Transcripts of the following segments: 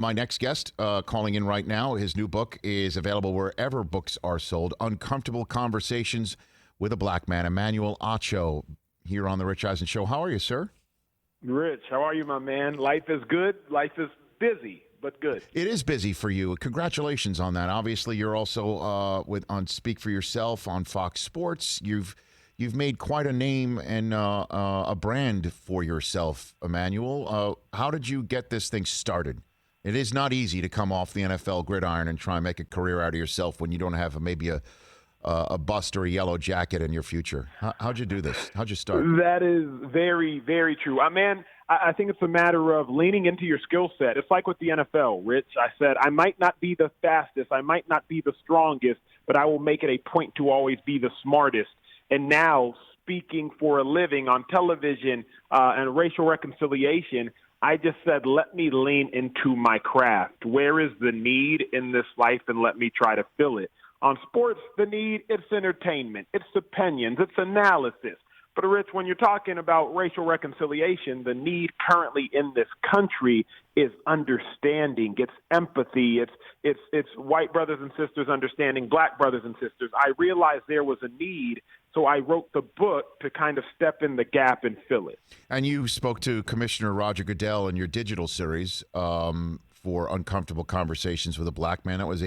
My next guest calling in right now, his new book is available wherever books are sold. Uncomfortable Conversations with a Black Man. Emmanuel Acho here on the Rich Eisen Show. How are you, sir? Rich, how are you, my man? Life is good. Life is busy, but good. It is busy for you. Congratulations on that. Obviously, you're also on Speak for Yourself on Fox Sports. You've made quite a name and a brand for yourself, Emmanuel. How did you get this thing started? It is not easy to come off the NFL gridiron and try and make a career out of yourself when you don't have maybe a bust or a yellow jacket in your future. How'd you do this? How'd you start? That is very, very true. I think it's a matter of leaning into your skill set. It's like with the NFL, Rich. I said, I might not be the fastest, I might not be the strongest, but I will make it a point to always be the smartest. And now, speaking for a living on television and racial reconciliation, I just said, let me lean into my craft. Where is the need in this life, and let me try to fill it. On sports, the need, it's entertainment, it's opinions, it's analysis. But, Rich, when you're talking about racial reconciliation, the need currently in this country is understanding. It's empathy. It's white brothers and sisters understanding black brothers and sisters. I realized there was a need, so I wrote the book to kind of step in the gap and fill it. And you spoke to Commissioner Roger Goodell in your digital series for Uncomfortable Conversations with a Black Man. That was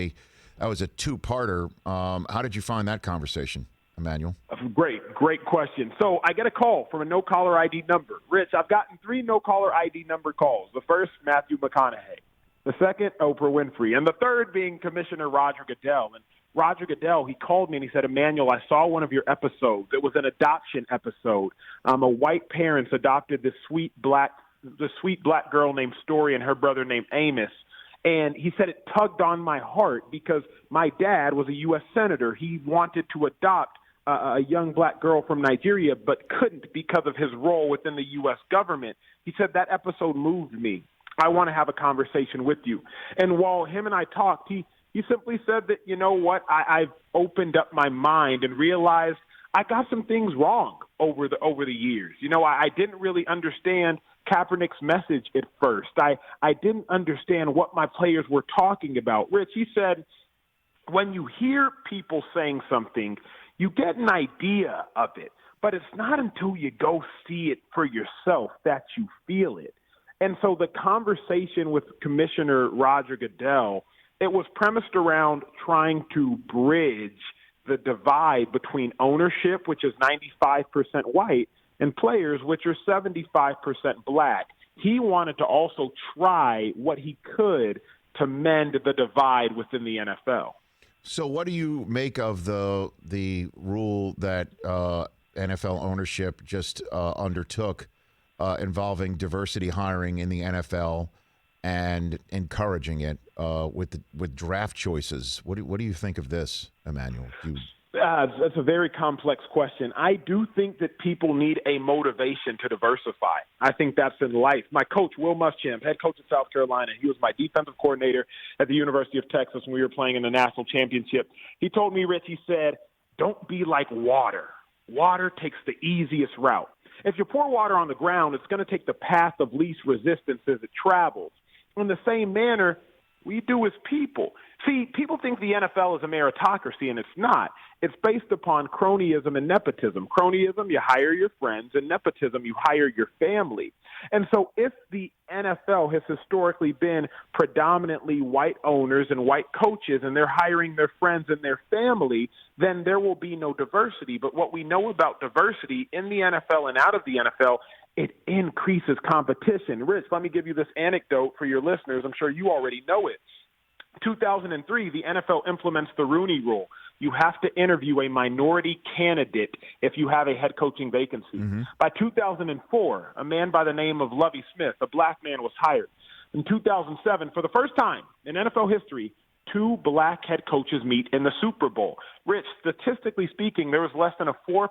a two-parter. How did you find that conversation, Emmanuel? Great question. So I get a call from a no-caller ID number. Rich, I've gotten 3 no-caller ID number calls. The first, Matthew McConaughey. The second, Oprah Winfrey. And the third being Commissioner Roger Goodell. And Roger Goodell, he called me and he said, Emmanuel, I saw one of your episodes. It was an adoption episode. A white parents adopted this sweet black girl named Story and her brother named Amos. And he said it tugged on my heart because my dad was a U.S. Senator. He wanted to adopt a young black girl from Nigeria, but couldn't because of his role within the U.S. government. He said that episode moved me. I want to have a conversation with you. And while him and I talked, he simply said that, you know what, I've opened up my mind and realized I got some things wrong over the years. You know, I didn't really understand Kaepernick's message at first. I didn't understand what my players were talking about. Rich, he said, when you hear people saying something, you get an idea of it, but it's not until you go see it for yourself that you feel it. And so the conversation with Commissioner Roger Goodell, it was premised around trying to bridge the divide between ownership, which is 95% white, and players, which are 75% black. He wanted to also try what he could to mend the divide within the NFL. So what do you make of the rule that NFL ownership just undertook involving diversity hiring in the NFL and encouraging it with draft choices? What do you think of this, Emmanuel? That's a very complex question. I do think that people need a motivation to diversify. I think that's in life. My coach, Will Muschamp, head coach of South Carolina, he was my defensive coordinator at the University of Texas when we were playing in the national championship. He told me, Rich, he said, don't be like water. Water takes the easiest route. If you pour water on the ground, it's going to take the path of least resistance as it travels. In the same manner, we do as people. See, people think the NFL is a meritocracy, and it's not. It's based upon cronyism and nepotism. Cronyism, you hire your friends, and nepotism, you hire your family. And so if the NFL has historically been predominantly white owners and white coaches, and they're hiring their friends and their family, then there will be no diversity. But what we know about diversity in the NFL and out of the NFL, it increases competition. Rich, let me give you this anecdote for your listeners. I'm sure you already know it. 2003, the NFL implements the Rooney Rule. You have to interview a minority candidate if you have a head coaching vacancy. Mm-hmm. By 2004, a man by the name of Lovie Smith, a black man, was hired. In 2007, for the first time in NFL history, 2 black head coaches meet in the Super Bowl. Rich, statistically speaking, there was less than a 4%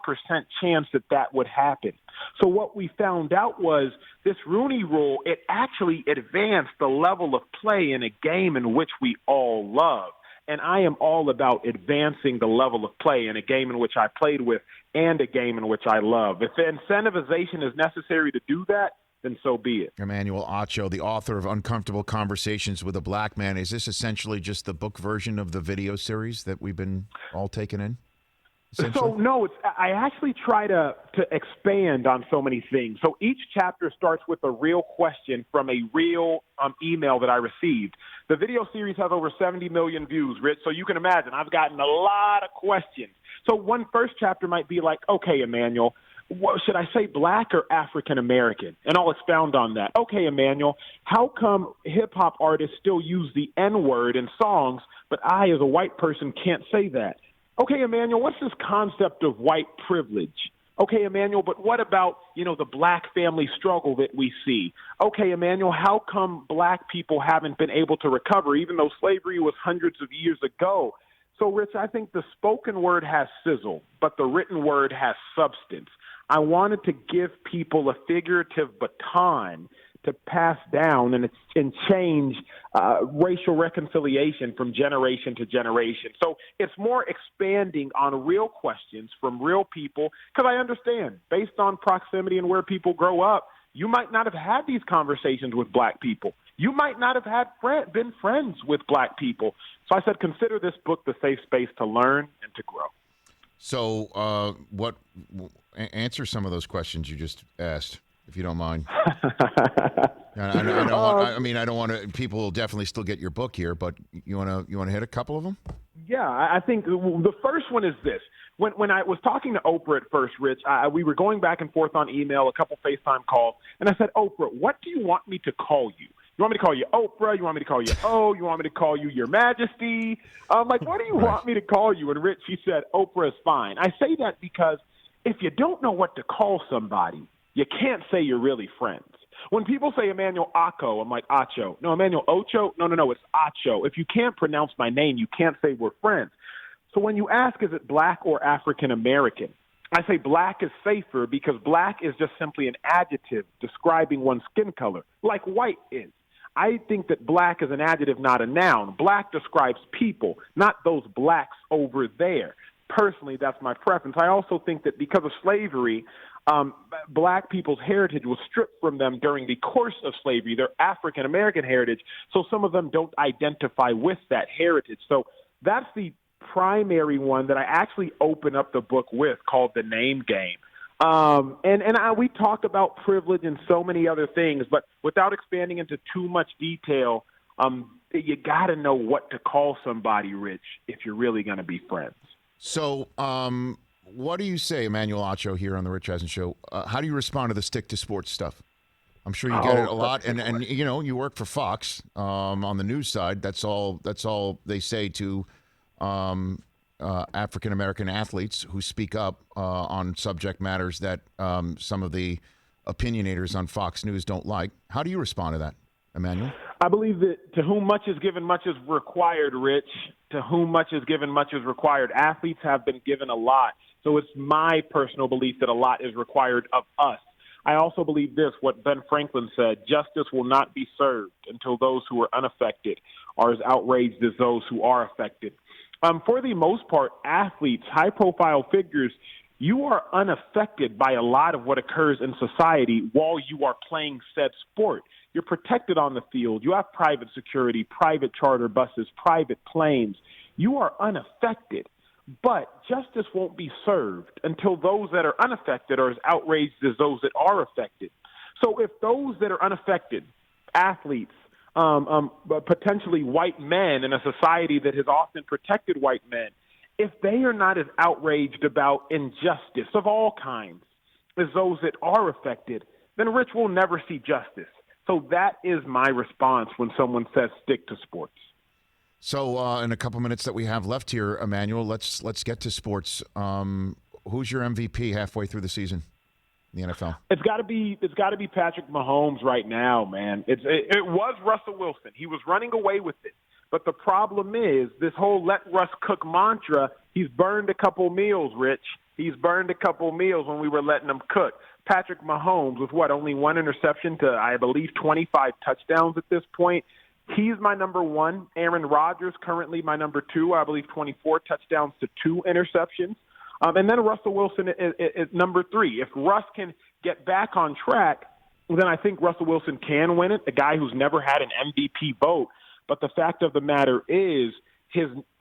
chance that would happen. So what we found out was this Rooney Rule, it actually advanced the level of play in a game in which we all love. And I am all about advancing the level of play in a game in which I played with and a game in which I love. If incentivization is necessary to do that, then so be it. Emmanuel Acho, the author of Uncomfortable Conversations with a Black Man. Is this essentially just the book version of the video series that we've been all taking in? So, no, I actually try to expand on so many things. So each chapter starts with a real question from a real email that I received. The video series has over 70 million views, Rich, so you can imagine I've gotten a lot of questions. So one first chapter might be like, okay, Emmanuel, should I say black or African American? And I'll expound on that. Okay, Emmanuel, how come hip-hop artists still use the N-word in songs, but I, as a white person, can't say that? Okay, Emmanuel, what's this concept of white privilege? Okay, Emmanuel, but what about, the black family struggle that we see? Okay, Emmanuel, how come black people haven't been able to recover, even though slavery was hundreds of years ago? So, Rich, I think the spoken word has sizzle, but the written word has substance. I wanted to give people a figurative baton to pass down and change racial reconciliation from generation to generation. So it's more expanding on real questions from real people, because I understand, based on proximity and where people grow up, you might not have had these conversations with black people. You might not have been friends with black people. So I said, consider this book the safe space to learn and to grow. So answer some of those questions you just asked, if you don't mind. I don't want to. People will definitely still get your book here, but you want to hit a couple of them? Yeah, I think the first one is this. When I was talking to Oprah at first, Rich, we were going back and forth on email, a couple FaceTime calls, and I said, Oprah, what do you want me to call you? You want me to call you Oprah? You want me to call you O? You want me to call you Your Majesty? What do you want me to call you? And Rich, she said, Oprah is fine. I say that because if you don't know what to call somebody, you can't say you're really friends. When people say Emmanuel Acho, I'm like, Acho. No, Emmanuel Ocho? No, it's Acho. If you can't pronounce my name, you can't say we're friends. So when you ask, is it black or African American? I say black is safer because black is just simply an adjective describing one's skin color, like white is. I think that black is an adjective, not a noun. Black describes people, not those blacks over there. Personally, that's my preference. I also think that because of slavery, black people's heritage was stripped from them during the course of slavery, their African-American heritage, so some of them don't identify with that heritage. So that's the primary one that I actually open up the book with, called The Name Game. We talk about privilege and so many other things, but without expanding into too much detail, you got to know what to call somebody, Rich, if you're really going to be friends. So what do you say, Emmanuel Acho, here on the Rich Eisen Show? How do you respond to the stick to sports stuff? I'm sure you get it a lot, and you work for Fox on the news side. That's all they say to African American athletes who speak up on subject matters that some of the opinionators on Fox News don't like. How do you respond to that, Emmanuel? I believe that to whom much is given, much is required, Rich. To whom much is given, much is required. Athletes have been given a lot. So it's my personal belief that a lot is required of us. I also believe this, what Ben Franklin said, justice will not be served until those who are unaffected are as outraged as those who are affected. For the most part, athletes, high-profile figures, you are unaffected by a lot of what occurs in society while you are playing said sport. You're protected on the field. You have private security, private charter buses, private planes. You are unaffected. But justice won't be served until those that are unaffected are as outraged as those that are affected. So if those that are unaffected, athletes, potentially white men in a society that has often protected white men, if they are not as outraged about injustice of all kinds as those that are affected, then Rich will never see justice. So that is my response when someone says stick to sports. So in a couple minutes that we have left here, Emmanuel, let's get to sports. Who's your MVP halfway through the season in the NFL? It's got to be Patrick Mahomes right now, man. It was Russell Wilson. He was running away with it. But the problem is this whole let Russ cook mantra, he's burned a couple meals, Rich. He's burned a couple meals when we were letting him cook. Patrick Mahomes with only one interception to, I believe, 25 touchdowns at this point. He's my number one. Aaron Rodgers currently my number two. I believe 24 touchdowns to 2 interceptions. And then Russell Wilson is number 3. If Russ can get back on track, then I think Russell Wilson can win it, a guy who's never had an MVP vote. But the fact of the matter is,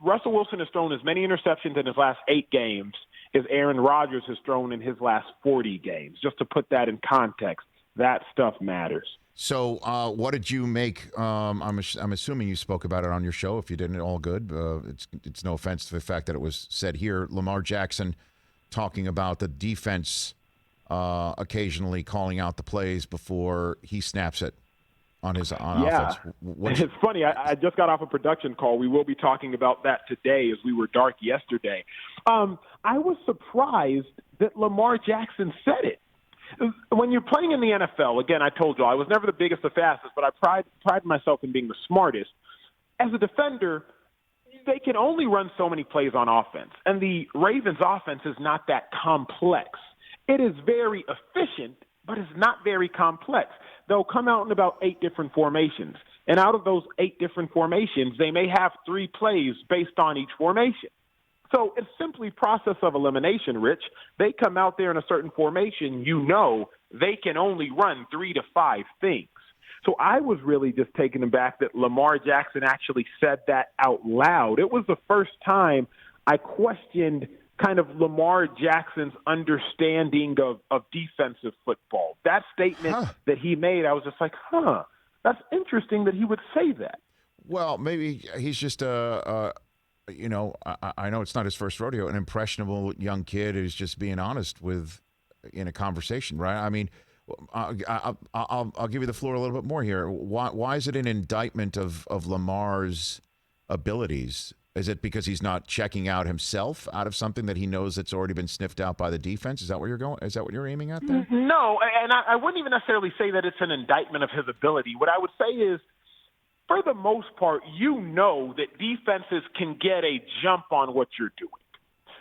Russell Wilson has thrown as many interceptions in his last 8 games as Aaron Rodgers has thrown in his last 40 games. Just to put that in context, that stuff matters. So what did you make? I'm assuming you spoke about it on your show. If you didn't, all good. It's no offense to the fact that it was said here. Lamar Jackson talking about the defense occasionally calling out the plays before he snaps it on offense. It's funny. I just got off a production call. We will be talking about that today as we were dark yesterday. I was surprised that Lamar Jackson said it. When you're playing in the NFL, again, I told you I was never the biggest or fastest, but I pride myself in being the smartest. As a defender, they can only run so many plays on offense, and the Ravens' offense is not that complex. It is very efficient, but it's not very complex. They'll come out in about 8 different formations, and out of those 8 different formations, they may have 3 plays based on each formation. So it's simply process of elimination, Rich. They come out there in a certain formation, they can only run 3 to 5 things. So I was really just taken aback that Lamar Jackson actually said that out loud. It was the first time I questioned kind of Lamar Jackson's understanding of defensive football. That statement that he made, I was just like, that's interesting that he would say that. Well, maybe he's just I know it's not his first rodeo, an impressionable young kid who's just being honest in a conversation, right? I mean, I'll give you the floor a little bit more here. Why is it an indictment of Lamar's abilities? Is it because he's not checking out himself out of something that he knows that's already been sniffed out by the defense? Is that where you're going? Is that what you're aiming at there? No, and I wouldn't even necessarily say that it's an indictment of his ability. What I would say is, for the most part, that defenses can get a jump on what you're doing.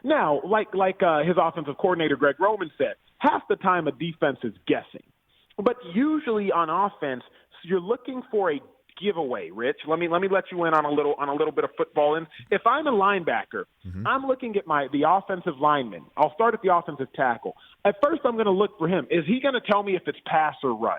Now, like his offensive coordinator, Greg Roman, said, half the time a defense is guessing. But usually on offense, you're looking for a giveaway, Rich. Let me let you in on a little bit of football. And if I'm a linebacker, I'm looking at the offensive lineman. I'll start at the offensive tackle. At first, I'm going to look for him. Is he going to tell me if it's pass or run?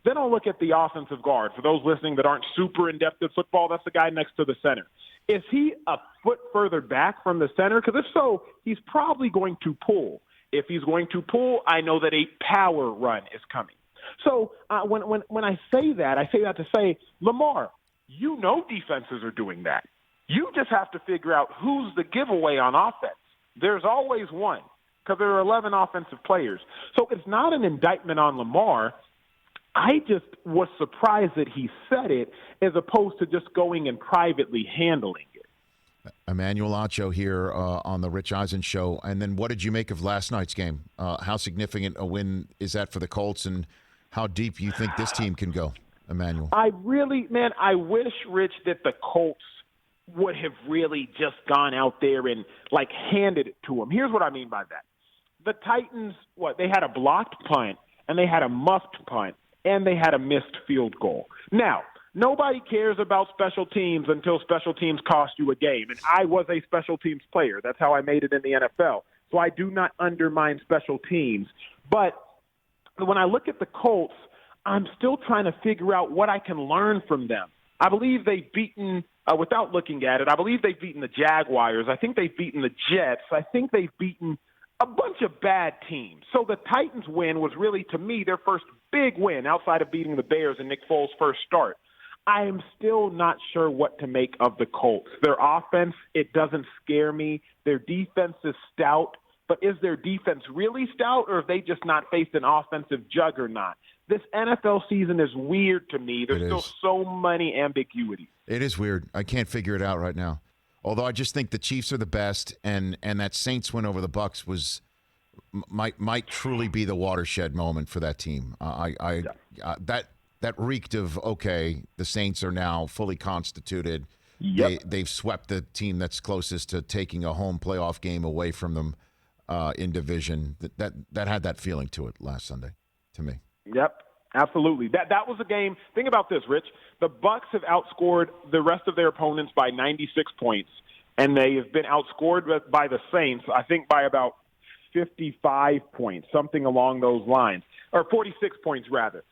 Then I'll look at the offensive guard. For those listening that aren't super in-depth at football, that's the guy next to the center. Is he a foot further back from the center? Because if so, he's probably going to pull. If he's going to pull, I know that a power run is coming. So when I say that to say, Lamar, defenses are doing that. You just have to figure out who's the giveaway on offense. There's always one, because there are 11 offensive players. So it's not an indictment on Lamar. I just was surprised that he said it as opposed to just going and privately handling it. Emmanuel Acho here on the Rich Eisen Show. And then what did you make of last night's game? How significant a win is that for the Colts, and how deep you think this team can go, Emmanuel? I wish, Rich, that the Colts would have really just gone out there and, handed it to them. Here's what I mean by that. The Titans, they had a blocked punt, and they had a muffed punt, and they had a missed field goal. Now, nobody cares about special teams until special teams cost you a game, and I was a special teams player. That's how I made it in the NFL. So I do not undermine special teams. But when I look at the Colts, I'm still trying to figure out what I can learn from them. I believe they've beaten, without looking at it, I believe they've beaten the Jaguars. I think they've beaten the Jets. I think they've beaten a bunch of bad teams. So the Titans win was really, to me, their first big win outside of beating the Bears in Nick Foles' first start. I am still not sure what to make of the Colts. Their offense, it doesn't scare me. Their defense is stout. But is their defense really stout, or have they just not faced an offensive juggernaut? This NFL season is weird to me. There's still so many ambiguities. It is weird. I can't figure it out right now. Although I just think the Chiefs are the best, and that Saints win over the Bucs might truly be the watershed moment for that team. That reeked of, okay, the Saints are now fully constituted. Yep. They've swept the team that's closest to taking a home playoff game away from them in division. That had that feeling to it last Sunday, to me. Yep, absolutely. That was a game. Think about this, Rich. The Bucs have outscored the rest of their opponents by 96 points, and they have been outscored by the Saints, I think, by about 55 points, something along those lines, or 46 points rather.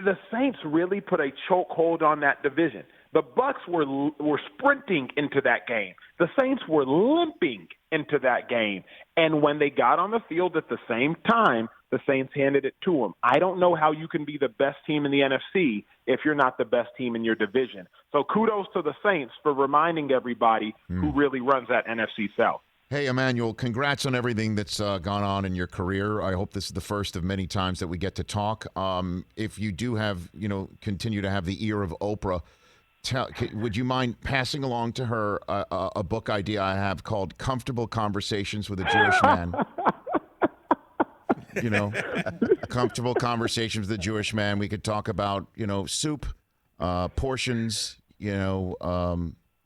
the Saints really put a chokehold on that division. The Bucs were sprinting into that game. The Saints were limping into that game. And when they got on the field at the same time, the Saints handed it to them. I don't know how you can be the best team in the NFC if you're not the best team in your division. So kudos to the Saints for reminding everybody who really runs that NFC South. Hey, Emmanuel, congrats on everything that's gone on in your career. I hope this is the first of many times that we get to talk. If you do have, continue to have the ear of Oprah, would you mind passing along to her a book idea I have called Comfortable Conversations with a Jewish Man? Comfortable Conversations with a Jewish Man. We could talk about, soup, portions,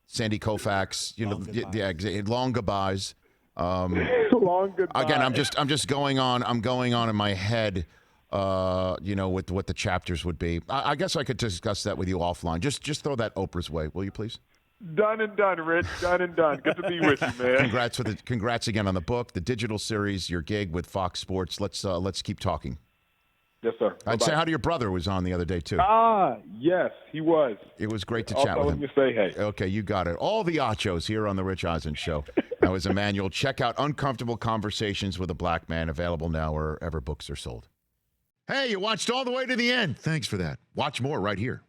Sandy Koufax, long goodbyes. Long goodbye. Again, I'm just going on. I'm going on in my head, with what the chapters would be. I guess I could discuss that with you offline. Just throw that Oprah's way, will you please? Done and done, Rich. Done and done. Good to be with you, man. Congrats again on the book, the digital series, your gig with Fox Sports. Let's keep talking. Yes, sir. I'd say hi to your brother who was on the other day, too. Yes, he was. It was great to I'll chat tell with him. To say hey. Okay, you got it. All the Achos here on the Rich Eisen Show. That was Emmanuel. Check out Uncomfortable Conversations with a Black Man, available now wherever books are sold. Hey, you watched all the way to the end. Thanks for that. Watch more right here.